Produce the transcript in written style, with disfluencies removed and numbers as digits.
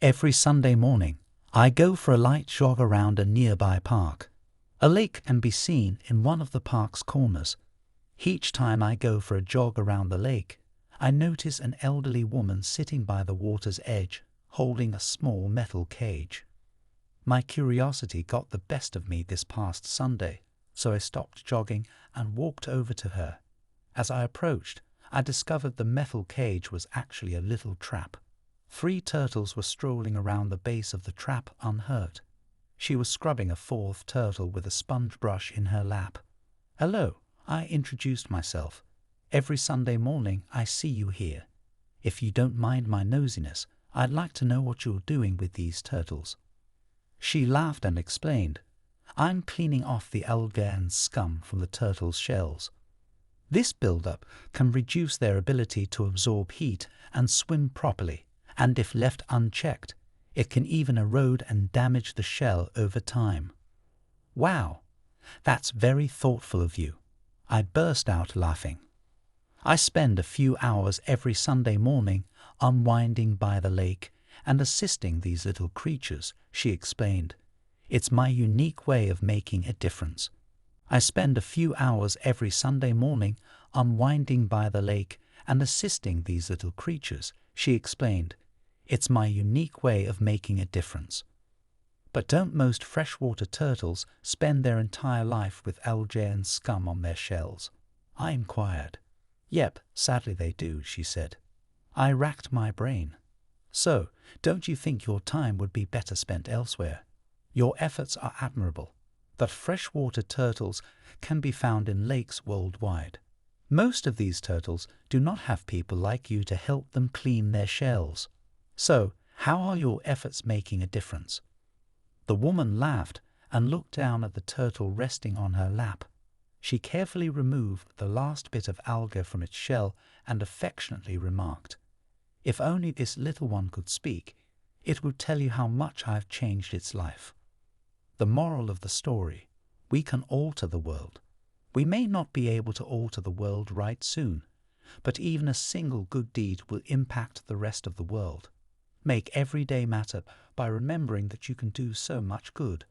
Every Sunday morning, I go for a light jog around a nearby park. A lake can be seen in one of the park's corners. Each time I go for a jog around the lake, I notice an elderly woman sitting by the water's edge, holding a small metal cage. My curiosity got the best of me this past Sunday, so I stopped jogging and walked over to her. As I approached, I discovered the metal cage was actually a little trap. 3 turtles were strolling around the base of the trap unhurt. She was scrubbing a 4th turtle with a sponge brush in her lap. "Hello," I introduced myself. "Every Sunday morning I see you here. If you don't mind my nosiness, I'd like to know what you're doing with these turtles." She laughed and explained, "I'm cleaning off the algae and scum from the turtles' shells. This buildup can reduce their ability to absorb heat and swim properly, and if left unchecked, it can even erode and damage the shell over time." "Wow, that's very thoughtful of you," I burst out laughing. "I spend a few hours every Sunday morning unwinding by the lake and assisting these little creatures," she explained. "It's my unique way of making a difference. I spend a few hours every Sunday morning unwinding by the lake and assisting these little creatures," she explained. "It's my unique way of making a difference." "But don't most freshwater turtles spend their entire life with algae and scum on their shells?" I inquired. "Yep, sadly they do," she said. I racked my brain. "So, don't you think your time would be better spent elsewhere? Your efforts are admirable, but freshwater turtles can be found in lakes worldwide. Most of these turtles do not have people like you to help them clean their shells. So, how are your efforts making a difference?" The woman laughed and looked down at the turtle resting on her lap. She carefully removed the last bit of algae from its shell and affectionately remarked, "If only this little one could speak, it would tell you how much I have changed its life." The moral of the story: we can alter the world. We may not be able to alter the world right soon, but even a single good deed will impact the rest of the world. Make every day matter by remembering that you can do so much good.